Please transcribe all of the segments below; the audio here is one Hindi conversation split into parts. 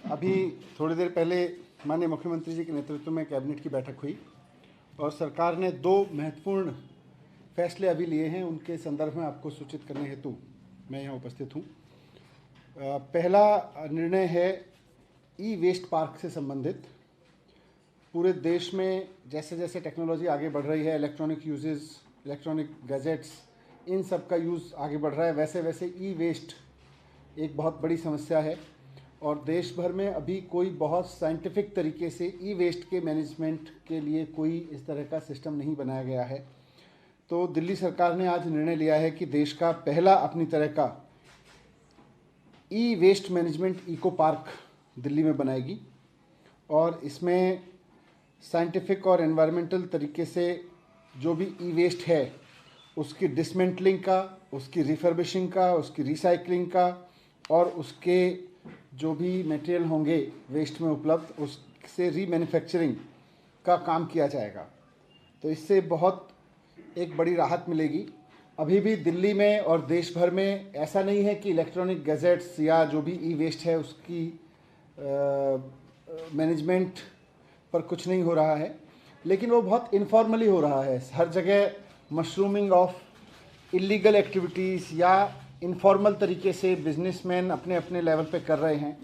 अभी थोड़ी देर पहले माननीय मुख्यमंत्री जी के नेतृत्व में कैबिनेट की बैठक हुई और सरकार ने 2 महत्वपूर्ण फैसले अभी लिए हैं। उनके संदर्भ में आपको सूचित करने हेतु मैं यहाँ उपस्थित हूँ। पहला निर्णय है ई वेस्ट पार्क से संबंधित। पूरे देश में जैसे जैसे टेक्नोलॉजी आगे बढ़ रही है, इलेक्ट्रॉनिक यूजेस, इलेक्ट्रॉनिक गैजेट्स, इन सब का यूज़ आगे बढ़ रहा है, वैसे वैसे ई वेस्ट एक बहुत बड़ी समस्या है और देश भर में अभी कोई बहुत साइंटिफिक तरीके से ई वेस्ट के मैनेजमेंट के लिए कोई इस तरह का सिस्टम नहीं बनाया गया है। तो दिल्ली सरकार ने आज निर्णय लिया है कि देश का पहला अपनी तरह का e waste management eco park Delhi में बनाएगी और इसमें साइंटिफिक और एनवायरमेंटल तरीके से जो भी ई वेस्ट है उसकी डिसमेंटलिंग का, उसकी रिफर्बिशिंग का, उसकी रिसाइकलिंग का और उसके जो भी मटेरियल होंगे वेस्ट में उपलब्ध उससे रीमैन्युफैक्चरिंग का काम किया जाएगा। तो इससे बहुत एक बड़ी राहत मिलेगी। अभी भी दिल्ली में और देश भर में ऐसा नहीं है कि इलेक्ट्रॉनिक गैजेट्स या जो भी ई वेस्ट है उसकी मैनेजमेंट पर कुछ नहीं हो रहा है, लेकिन वो बहुत इनफॉर्मली हो रहा है। हर जगह मशरूमिंग ऑफ इलीगल एक्टिविटीज़ या इनफॉर्मल तरीके से बिजनेसमैन अपने अपने लेवल पे कर रहे हैं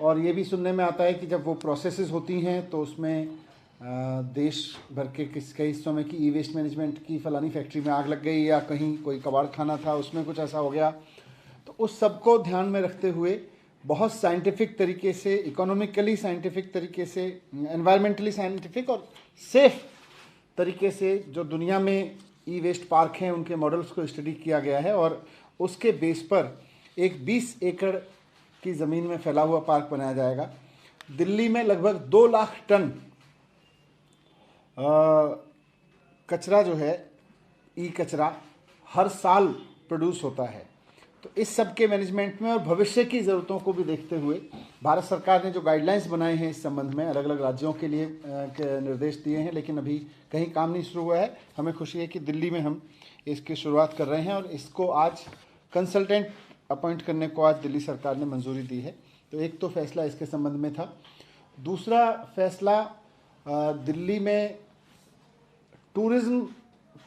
और ये भी सुनने में आता है कि जब वो प्रोसेसेस होती हैं तो उसमें देश भर के कई हिस्सों में कि ई वेस्ट मैनेजमेंट की फ़लानी फैक्ट्री में आग लग गई या कहीं कोई कबाड़ खाना था उसमें कुछ ऐसा हो गया। तो उस सब को ध्यान में रखते हुए बहुत साइंटिफिक तरीके से, इकोनॉमिकली साइंटिफिक तरीके से, एनवायरमेंटली साइंटिफिक और सेफ तरीके से जो दुनिया में ई वेस्ट पार्क हैं उनके मॉडल्स को स्टडी किया गया है और उसके बेस पर एक 20 एकड़ की ज़मीन में फैला हुआ पार्क बनाया जाएगा। दिल्ली में लगभग 2 लाख टन कचरा जो है, ई कचरा, हर साल प्रोड्यूस होता है। तो इस सब के मैनेजमेंट में और भविष्य की ज़रूरतों को भी देखते हुए भारत सरकार ने जो गाइडलाइंस बनाए हैं इस संबंध में अलग अलग राज्यों के लिए निर्देश दिए हैं, लेकिन अभी कहीं काम नहीं शुरू हुआ है। हमें खुशी है कि दिल्ली में हम इसकी शुरुआत कर रहे हैं और इसको आज कंसल्टेंट अपॉइंट करने को आज दिल्ली सरकार ने मंजूरी दी है। तो एक तो फैसला इसके संबंध में था। दूसरा फैसला दिल्ली में टूरिज़्म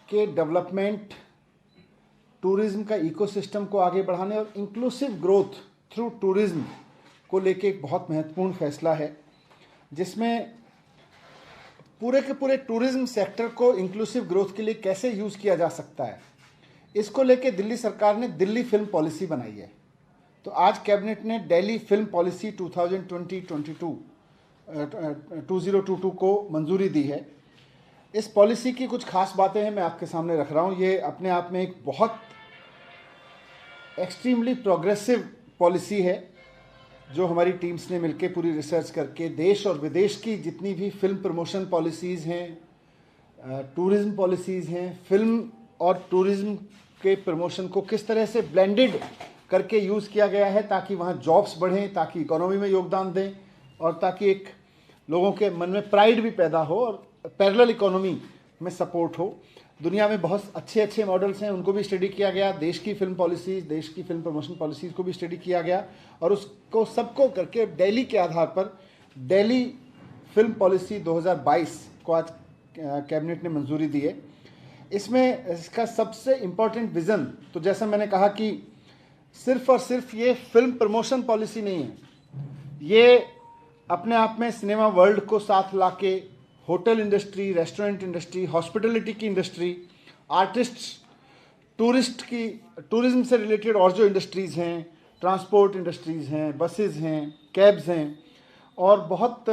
के डेवलपमेंट, टूरिज़्म का इकोसिस्टम को आगे बढ़ाने और इंक्लूसिव ग्रोथ थ्रू टूरिज़्म को लेके एक बहुत महत्वपूर्ण फैसला है, जिसमें पूरे के पूरे टूरिज़्म सेक्टर को इंक्लूसिव ग्रोथ के लिए कैसे यूज़ किया जा सकता है, इसको लेके दिल्ली सरकार ने दिल्ली फिल्म पॉलिसी बनाई है। तो आज कैबिनेट ने दिल्ली फिल्म पॉलिसी 2022 को मंजूरी दी है। इस पॉलिसी की कुछ खास बातें हैं, मैं आपके सामने रख रहा हूँ। ये अपने आप में एक बहुत एक्सट्रीमली प्रोग्रेसिव पॉलिसी है जो हमारी टीम्स ने मिलकर पूरी रिसर्च करके देश और विदेश की जितनी भी फिल्म प्रमोशन पॉलिसीज़ हैं, टूरिज़्म पॉलिसीज़ हैं, फिल्म और टूरिज़्म के प्रमोशन को किस तरह से ब्लेंडेड करके यूज़ किया गया है ताकि वहाँ जॉब्स बढ़ें, ताकि इकोनॉमी में योगदान दें और ताकि एक लोगों के मन में प्राइड भी पैदा हो और पैरेलल इकोनॉमी में सपोर्ट हो। दुनिया में बहुत अच्छे अच्छे मॉडल्स हैं, उनको भी स्टडी किया गया। देश की फिल्म पॉलिसीज़, देश की फिल्म प्रमोशन पॉलिसीज़ को भी स्टडी किया गया और उसको सबको करके दिल्ली के आधार पर दिल्ली फिल्म पॉलिसी 2022 को आज कैबिनेट ने मंजूरी दी है। इसमें इसका सबसे इम्पॉर्टेंट विज़न, तो जैसा मैंने कहा कि सिर्फ और सिर्फ ये फिल्म प्रमोशन पॉलिसी नहीं है, ये अपने आप में सिनेमा वर्ल्ड को साथ लाके hotel industry, restaurant industry, hospitality की इंडस्ट्री, आर्टिस्ट्स, टूरिज्म से रिलेटेड और जो इंडस्ट्रीज़ हैं, ट्रांसपोर्ट इंडस्ट्रीज़ हैं, बसेस हैं, कैब्स हैं और बहुत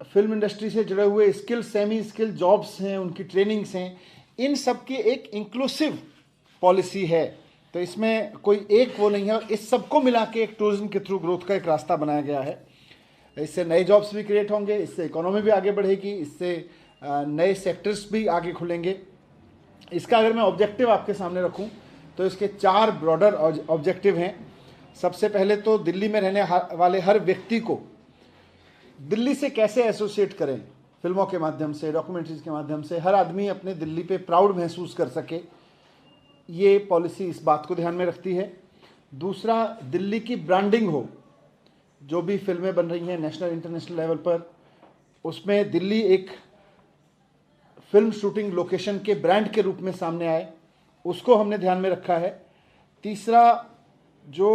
फिल्म इंडस्ट्री से जुड़े हुए स्किल, सेमी स्किल जॉब्स हैं, उनकी ट्रेनिंग्स हैं, इन सब की एक इंक्लूसिव पॉलिसी है। तो इसमें कोई एक वो नहीं है और इस सबको मिला के एक टूरिज्म के थ्रू ग्रोथ का एक रास्ता बनाया गया है। इससे नए जॉब्स भी क्रिएट होंगे, इससे इकोनॉमी भी आगे बढ़ेगी, इससे नए सेक्टर्स भी आगे खुलेंगे। इसका अगर मैं ऑब्जेक्टिव आपके सामने रखूं तो इसके 4 ब्रॉडर ऑब्जेक्टिव हैं। सबसे पहले तो दिल्ली में रहने वाले हर व्यक्ति को दिल्ली से कैसे एसोसिएट करें, फिल्मों के माध्यम से, डॉक्यूमेंट्रीज के माध्यम से हर आदमी अपने दिल्ली पे प्राउड महसूस कर सके, ये पॉलिसी इस बात को ध्यान में रखती है। दूसरा, दिल्ली की ब्रांडिंग हो, जो भी फिल्में बन रही हैं नेशनल इंटरनेशनल लेवल पर, उसमें दिल्ली एक फिल्म शूटिंग लोकेशन के ब्रांड के रूप में सामने आए, उसको हमने ध्यान में रखा है। तीसरा, जो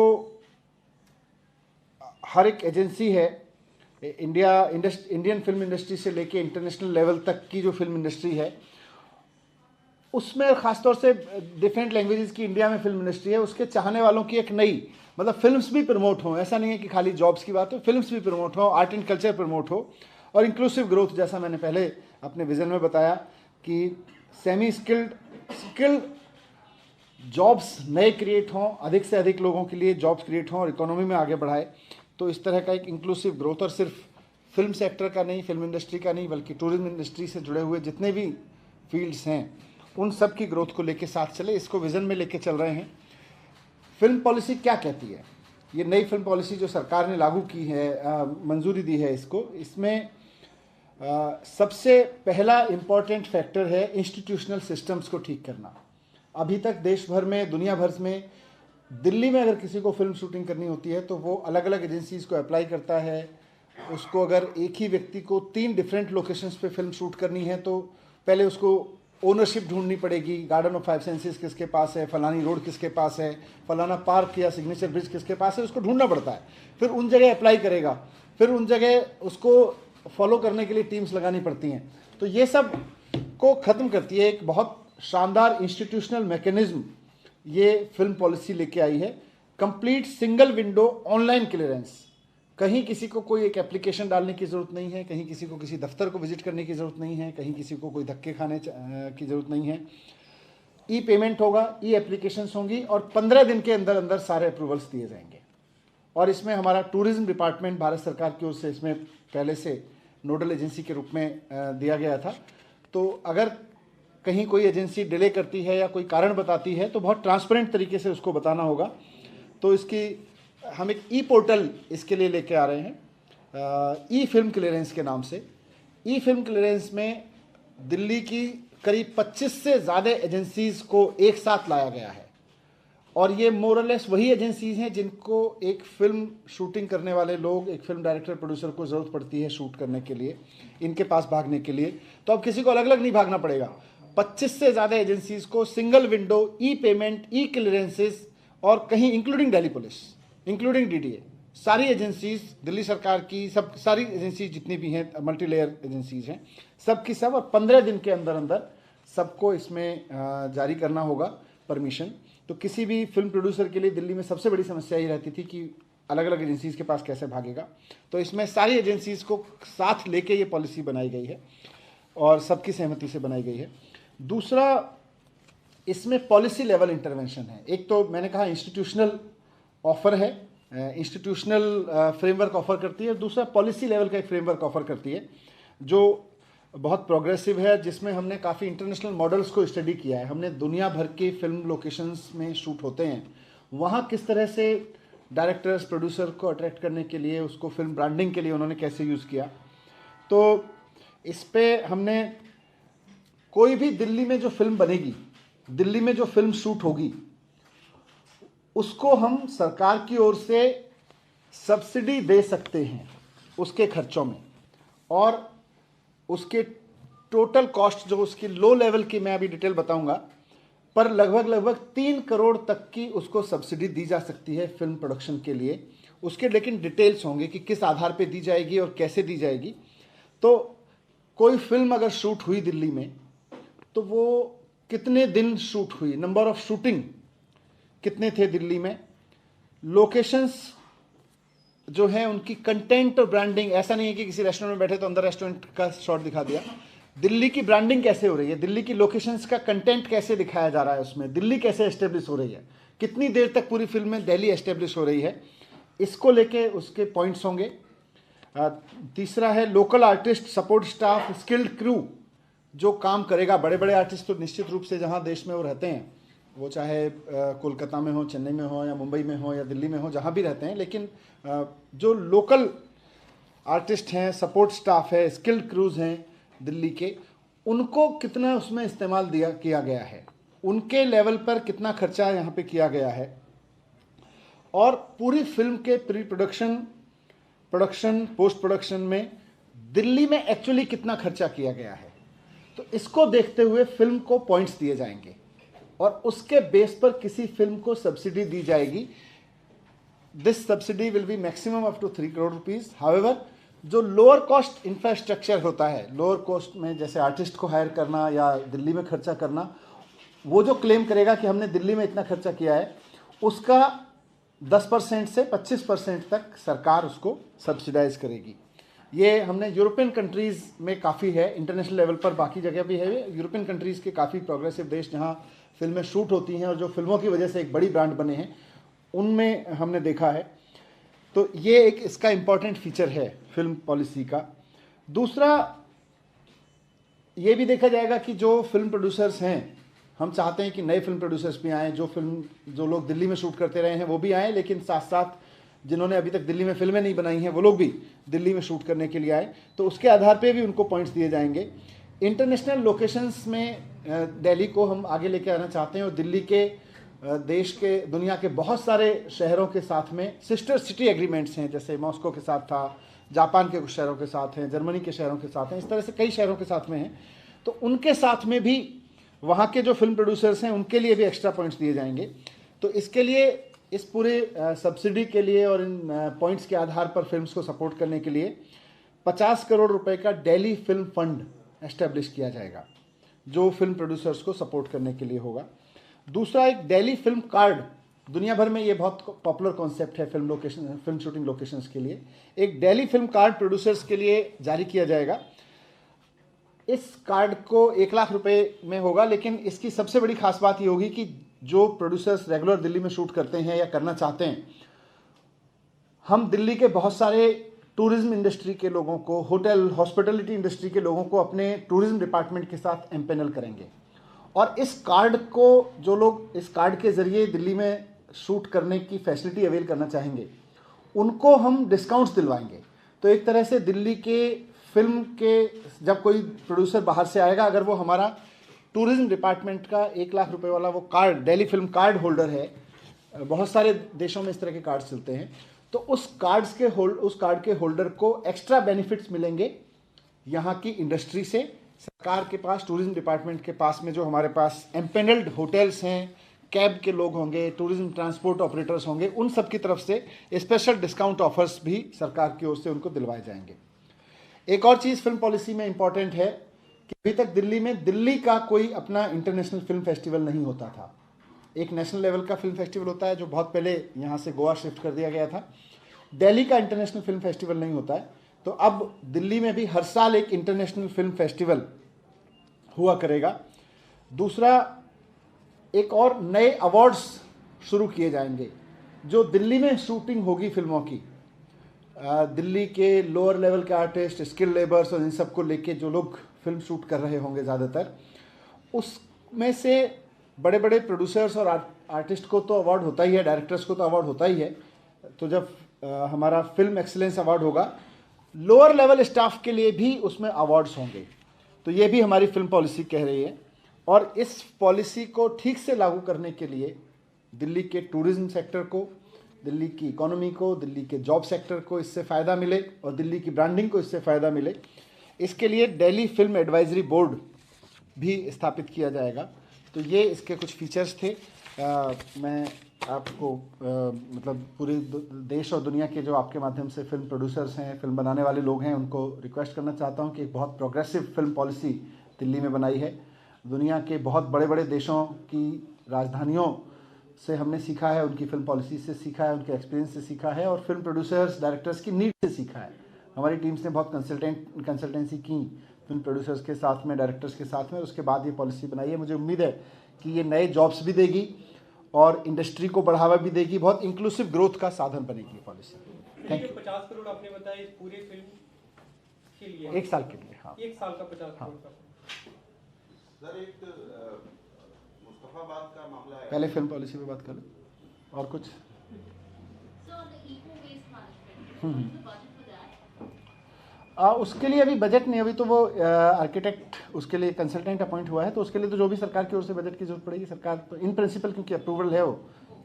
हर एक एजेंसी है, इंडियन फिल्म इंडस्ट्री से लेके इंटरनेशनल लेवल तक की जो फिल्म इंडस्ट्री है, उसमें खासतौर से डिफरेंट लैंग्वेजेस की इंडिया में फिल्म इंडस्ट्री है, उसके चाहने वालों की एक नई, मतलब फिल्म्स भी प्रमोट हों, ऐसा नहीं है कि खाली जॉब्स की बात हो, फिल्म्स भी प्रमोट हो, आर्ट एंड कल्चर प्रमोट हो, और इंक्लूसिव ग्रोथ, जैसा मैंने पहले अपने विजन में बताया कि सेमी स्किल्ड जॉब्स नए क्रिएट हों, अधिक से अधिक लोगों के लिए जॉब्स क्रिएट हों और इकोनॉमी में आगे बढ़ाए। तो इस तरह का एक इंक्लूसिव ग्रोथ, और सिर्फ फिल्म सेक्टर का नहीं, फिल्म इंडस्ट्री का नहीं, बल्कि टूरिज्म इंडस्ट्री से जुड़े हुए जितने भी फील्ड्स हैं उन सब की ग्रोथ को लेके साथ चले, इसको विजन में लेके चल रहे हैं। फिल्म पॉलिसी क्या कहती है, ये नई फिल्म पॉलिसी जो सरकार ने लागू की है, मंजूरी दी है इसको, इसमें सबसे पहला इम्पॉर्टेंट फैक्टर है इंस्टीट्यूशनल सिस्टम्स को ठीक करना। अभी तक देश भर में, दुनिया भर में, दिल्ली में अगर किसी को फिल्म शूटिंग करनी होती है तो वो अलग अलग एजेंसीज को अप्लाई करता है। उसको अगर एक ही व्यक्ति को 3 डिफरेंट लोकेशंस पे फिल्म शूट करनी है तो पहले उसको ओनरशिप ढूंढनी पड़ेगी, गार्डन ऑफ 5 सेंसेस किसके पास है, फलानी रोड किसके पास है, फलाना पार्क या सिग्नेचर ब्रिज किसके पास है, उसको ढूंढना पड़ता है। फिर उन जगह अप्लाई करेगा, फिर उन जगह उसको फॉलो करने के लिए टीम्स लगानी पड़ती हैं। तो ये सब को ख़त्म करती है एक बहुत शानदार इंस्टीट्यूशनल मैकेनिज्म ये फिल्म पॉलिसी लेके आई है। Complete single window online clearance, कहीं किसी को कोई एक एप्लीकेशन डालने की ज़रूरत नहीं है, कहीं किसी को किसी दफ्तर को विजिट करने की ज़रूरत नहीं है, कहीं किसी को कोई धक्के खाने की ज़रूरत नहीं है। ई पेमेंट होगा, ई एप्लीकेशंस होंगी और 15 दिन के अंदर अंदर सारे अप्रूवल्स दिए जाएंगे। और इसमें हमारा टूरिज्म डिपार्टमेंट भारत सरकार की ओर से इसमें पहले से नोडल एजेंसी के रूप में दिया गया था। तो अगर कहीं कोई एजेंसी डिले करती है या कोई कारण बताती है तो बहुत ट्रांसपेरेंट तरीके से उसको बताना होगा। तो इसकी हम एक ई पोर्टल इसके लिए लेके आ रहे हैं, ई फिल्म क्लियरेंस के नाम से। ई फिल्म क्लियरेंस में दिल्ली की करीब 25 से ज़्यादा एजेंसीज़ को एक साथ लाया गया है, और ये मोरलेस वही एजेंसीज़ हैं जिनको एक फ़िल्म शूटिंग करने वाले लोग, एक फिल्म डायरेक्टर प्रोड्यूसर को ज़रूरत पड़ती है शूट करने के लिए, इनके पास भागने के लिए। तो अब किसी को अलग अलग नहीं भागना पड़ेगा। 25 से ज़्यादा एजेंसीज़ को सिंगल विंडो, ई पेमेंट, ई क्लियरेंसेस, और कहीं including Delhi police, including DDA, सारी एजेंसीज़, दिल्ली सरकार की सब सारी एजेंसीज जितनी भी हैं, मल्टी लेयर एजेंसीज हैं, सब की सब, और 15 दिन के अंदर अंदर सबको इसमें जारी करना होगा परमिशन। तो किसी भी फिल्म प्रोड्यूसर के लिए दिल्ली में सबसे बड़ी समस्या ये रहती थी कि अलग अलग एजेंसीज़ के पास कैसे भागेगा। तो इसमें सारी एजेंसीज़ को साथ लेके ये पॉलिसी बनाई गई है और सबकी सहमति से बनाई गई है। दूसरा, इसमें पॉलिसी लेवल इंटरवेंशन है। एक तो मैंने कहा इंस्टीट्यूशनल ऑफर है, इंस्टीट्यूशनल फ्रेमवर्क ऑफर करती है। दूसरा, पॉलिसी लेवल का एक फ्रेमवर्क ऑफर करती है जो बहुत प्रोग्रेसिव है, जिसमें हमने काफ़ी इंटरनेशनल मॉडल्स को स्टडी किया है। हमने दुनिया भर के फिल्म लोकेशंस में शूट होते हैं, वहाँ किस तरह से डायरेक्टर्स, प्रोड्यूसर को अट्रैक्ट करने के लिए, उसको फिल्म ब्रांडिंग के लिए उन्होंने कैसे यूज़ किया। तो इस पर हमने कोई भी दिल्ली में जो फिल्म बनेगी, दिल्ली में जो फिल्म शूट होगी, उसको हम सरकार की ओर से सब्सिडी दे सकते हैं उसके खर्चों में, और उसके टोटल कॉस्ट जो उसकी लो लेवल की मैं अभी डिटेल बताऊंगा, पर लगभग 3 करोड़ तक की उसको सब्सिडी दी जा सकती है फिल्म प्रोडक्शन के लिए। उसके लेकिन डिटेल्स होंगे कि किस आधार पे दी जाएगी और कैसे दी जाएगी। तो कोई फिल्म अगर शूट हुई दिल्ली में तो वो कितने दिन शूट हुई, नंबर ऑफ शूटिंग कितने थे दिल्ली में, लोकेशंस जो हैं उनकी कंटेंट और ब्रांडिंग। ऐसा नहीं है कि किसी रेस्टोरेंट में बैठे तो अंदर रेस्टोरेंट का शॉट दिखा दिया। दिल्ली की ब्रांडिंग कैसे हो रही है, दिल्ली की लोकेशंस का कंटेंट कैसे दिखाया जा रहा है, उसमें दिल्ली कैसे एस्टेब्लिश हो रही है, कितनी देर तक पूरी फिल्म में दिल्ली एस्टेब्लिश हो रही है, इसको लेके उसके पॉइंट्स होंगे। तीसरा है local artist, support staff, skilled crew जो काम करेगा। बड़े बड़े आर्टिस्ट तो निश्चित रूप से जहाँ देश में वो रहते हैं वो चाहे कोलकाता में हो, चेन्नई में हो, या मुंबई में हो, या दिल्ली में हो, जहाँ भी रहते हैं, लेकिन जो लोकल आर्टिस्ट हैं, सपोर्ट स्टाफ है, स्किल्ड क्रूज हैं दिल्ली के, उनको कितना उसमें इस्तेमाल किया गया है, उनके लेवल पर कितना खर्चा यहाँ पे किया गया है, और पूरी फिल्म के प्री प्रोडक्शन, पोस्ट प्रोडक्शन में दिल्ली में एक्चुअली कितना खर्चा किया गया है। तो इसको देखते हुए फिल्म को पॉइंट्स दिए जाएंगे और उसके बेस पर किसी फिल्म को सब्सिडी दी जाएगी। This subsidy will be maximum up to 3 crore rupees. However, जो लोअर कॉस्ट इंफ्रास्ट्रक्चर होता है, लोअर कॉस्ट में जैसे आर्टिस्ट को हायर करना या दिल्ली में खर्चा करना, वो जो क्लेम करेगा कि हमने दिल्ली में इतना खर्चा किया है, उसका 10% से 25% तक सरकार उसको सब्सिडाइज करेगी। ये हमने यूरोपियन कंट्रीज़ में काफ़ी है, इंटरनेशनल लेवल पर बाकी जगह भी है। यूरोपियन कंट्रीज़ के काफ़ी प्रोग्रेसिव देश जहाँ फिल्में शूट होती हैं और जो फिल्मों की वजह से एक बड़ी ब्रांड बने हैं, उनमें हमने देखा है। तो ये एक इसका इम्पॉर्टेंट फीचर है फिल्म पॉलिसी का। दूसरा, ये भी देखा जाएगा कि जो फिल्म प्रोड्यूसर्स हैं, हम चाहते हैं कि नए फिल्म प्रोड्यूसर्स भी आएँ, जो लोग दिल्ली में शूट करते रहे हैं वो भी आएँ, लेकिन साथ साथ जिन्होंने अभी तक दिल्ली में फिल्में नहीं बनाई हैं वो लोग भी दिल्ली में शूट करने के लिए आए। तो उसके आधार पे भी उनको पॉइंट्स दिए जाएंगे। इंटरनेशनल लोकेशंस में दिल्ली को हम आगे लेके आना चाहते हैं और दिल्ली के देश के, दुनिया के बहुत सारे शहरों के साथ में सिस्टर सिटी एग्रीमेंट्स हैं, जैसे मॉस्को के साथ था, जापान के कुछ शहरों के साथ हैं, जर्मनी के शहरों के साथ हैं, इस तरह से कई शहरों के साथ में हैं। तो उनके साथ में भी वहाँ के जो फिल्म प्रोड्यूसर्स हैं उनके लिए भी एक्स्ट्रा पॉइंट्स दिए जाएंगे। तो इसके लिए, इस पूरे सब्सिडी के लिए और इन पॉइंट्स के आधार पर फिल्म्स को सपोर्ट करने के लिए 50 करोड़ रुपए का दिल्ली फिल्म फंड एस्टेब्लिश किया जाएगा, जो फिल्म प्रोड्यूसर्स को सपोर्ट करने के लिए होगा। दूसरा, एक दिल्ली फिल्म कार्ड, दुनिया भर में ये बहुत पॉपुलर कॉन्सेप्ट है फिल्म शूटिंग लोकेशंस के लिए। एक दिल्ली फिल्म कार्ड प्रोड्यूसर्स के लिए जारी किया जाएगा। इस कार्ड को 1 लाख रुपए में होगा, लेकिन इसकी सबसे बड़ी खास बात ये होगी कि जो प्रोड्यूसर्स रेगुलर दिल्ली में शूट करते हैं या करना चाहते हैं, हम दिल्ली के बहुत सारे टूरिज्म इंडस्ट्री के लोगों को, होटल हॉस्पिटलिटी इंडस्ट्री के लोगों को अपने टूरिज्म डिपार्टमेंट के साथ एम्पेनल करेंगे। और इस कार्ड को, जो लोग इस कार्ड के ज़रिए दिल्ली में शूट करने की फैसिलिटी अवेल करना चाहेंगे, उनको हम डिस्काउंट्स दिलवाएंगे। तो एक तरह से दिल्ली के फिल्म के, जब कोई प्रोड्यूसर बाहर से आएगा, अगर वो हमारा टूरिज्म डिपार्टमेंट का 1 लाख रुपए वाला वो card, Delhi film card holder है, बहुत सारे देशों में इस तरह के कार्ड चलते हैं, तो उस कार्ड के होल्डर को एक्स्ट्रा बेनिफिट्स मिलेंगे यहाँ की इंडस्ट्री से, सरकार के पास, टूरिज्म डिपार्टमेंट के पास में जो हमारे पास एम्पेनल्ड होटल्स हैं, कैब के लोग होंगे, टूरिज्म ट्रांसपोर्ट ऑपरेटर्स होंगे, उन सब की तरफ से स्पेशल डिस्काउंट ऑफर्स भी सरकार की ओर से उनको दिलवाए जाएंगे। एक और चीज़ फिल्म पॉलिसी में इंपॉर्टेंट है कि अभी तक दिल्ली का कोई अपना इंटरनेशनल फिल्म फेस्टिवल नहीं होता था। एक नेशनल लेवल का फिल्म फेस्टिवल होता है जो बहुत पहले यहाँ से गोवा शिफ्ट कर दिया गया था। दिल्ली का इंटरनेशनल फिल्म फेस्टिवल नहीं होता है। तो अब दिल्ली में भी हर साल एक इंटरनेशनल फिल्म फेस्टिवल हुआ करेगा। दूसरा, एक और नए अवार्ड्स शुरू किए जाएंगे जो दिल्ली में शूटिंग होगी फिल्मों की। दिल्ली के लोअर लेवल के आर्टिस्ट, स्किल लेबर्स और इन सब को लेके जो लोग फिल्म शूट कर रहे होंगे ज़्यादातर, उसमें से बड़े बड़े प्रोड्यूसर्स और आर्टिस्ट को तो अवार्ड होता ही है, डायरेक्टर्स को तो अवार्ड होता ही है। तो जब हमारा फिल्म एक्सीलेंस अवार्ड होगा, लोअर लेवल स्टाफ के लिए भी उसमें अवार्ड्स होंगे। तो ये भी हमारी फिल्म पॉलिसी कह रही है। और इस पॉलिसी को ठीक से लागू करने के लिए दिल्ली के टूरिज्म सेक्टर को, दिल्ली की इकोनॉमी को, दिल्ली के जॉब सेक्टर को इससे फ़ायदा मिले और दिल्ली की ब्रांडिंग को इससे फ़ायदा मिले, इसके लिए दिल्ली फिल्म एडवाइजरी बोर्ड भी स्थापित किया जाएगा। तो ये इसके कुछ फीचर्स थे। मैं आपको मतलब पूरे देश और दुनिया के जो आपके माध्यम से फिल्म प्रोड्यूसर्स हैं, फिल्म बनाने वाले लोग हैं, उनको रिक्वेस्ट करना चाहता हूँ कि एक बहुत प्रोग्रेसिव फिल्म पॉलिसी दिल्ली में बनाई है। दुनिया के बहुत बड़े बड़े देशों की राजधानियों से हमने सीखा है, उनकी फिल्म पॉलिसी से सीखा है, उनके एक्सपीरियंस से सीखा है और फिल्म प्रोड्यूसर्स, डायरेक्टर्स की नीड से सीखा है। हमारी टीम्स ने बहुत कंसल्टेंसी की फिल्म प्रोड्यूसर्स के साथ में, डायरेक्टर्स के साथ में, उसके बाद ये पॉलिसी बनाई है। मुझे उम्मीद है कि ये नए जॉब्स भी देगी और इंडस्ट्री को बढ़ावा भी देगी, बहुत इंक्लूसिव ग्रोथ का साधन बनेगी ये पॉलिसी। Thank you. 50 करोड़ आपने बताया इस पूरे फिल्म के लिए, 1 साल के लिए। हाँ, 1 साल का 50 करोड़ का। सर, एक मुस्तफा मुस्तफाबाद का मामला है। पहले फिल्म पॉलिसी पे बात कर लो और कुछ। उसके लिए अभी बजट नहीं, अभी तो वो आर्किटेक्ट उसके लिए कंसल्टेंट अपॉइंट हुआ है, तो उसके लिए तो जो भी सरकार की ओर से बजट की जरूरत पड़ेगी, सरकार तो इन प्रिंसिपल क्योंकि अप्रूवल है वो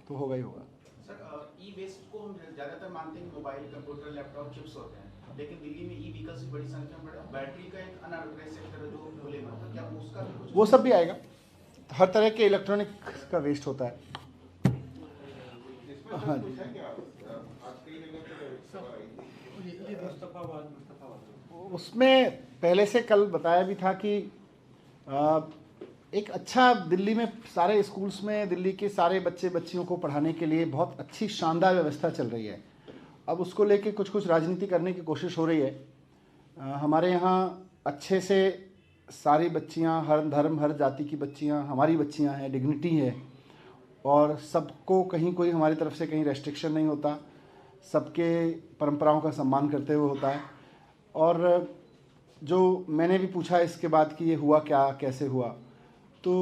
तो होगा ही होगा। सर ई वेस्ट को हम ज़्यादातर मानते हैं मोबाइल, कंप्यूटर, लैपटॉप, चिप्स होते हैं, लेकिन दिल्ली में ई व्हीकल्स की बड़ी संख्या में बैटरी का एक अनऑर्गेनाइज्ड सेक्टर है जो खुले में होता है, क्या उसका भी कुछ? वो सब भी आएगा, हर तरह के इलेक्ट्रॉनिक का वेस्ट होता है। हाँ उसमें पहले से कल बताया भी था कि एक अच्छा दिल्ली में सारे स्कूल्स में दिल्ली के सारे बच्चे बच्चियों को पढ़ाने के लिए बहुत अच्छी शानदार व्यवस्था चल रही है। अब उसको लेके कुछ कुछ राजनीति करने की कोशिश हो रही है। हमारे यहाँ अच्छे से सारी बच्चियाँ, हर धर्म हर जाति की बच्चियाँ हमारी बच्चियाँ हैं, डिग्निटी है और सबको कहीं कोई हमारी तरफ से कहीं रेस्ट्रिक्शन नहीं होता, सबके परंपराओं का सम्मान करते हुए होता है। और जो मैंने भी पूछा इसके बाद कि ये हुआ क्या, कैसे हुआ, तो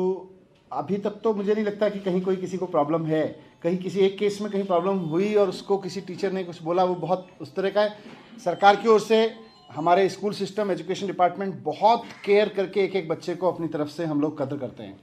अभी तक तो मुझे नहीं लगता कि कहीं कोई किसी को प्रॉब्लम है। कहीं किसी एक केस में कहीं प्रॉब्लम हुई और उसको किसी टीचर ने कुछ बोला, वो बहुत उस तरह का है। सरकार की ओर से हमारे स्कूल सिस्टम, एजुकेशन डिपार्टमेंट बहुत केयर करके एक एक बच्चे को अपनी तरफ से हम लोग कदर करते हैं।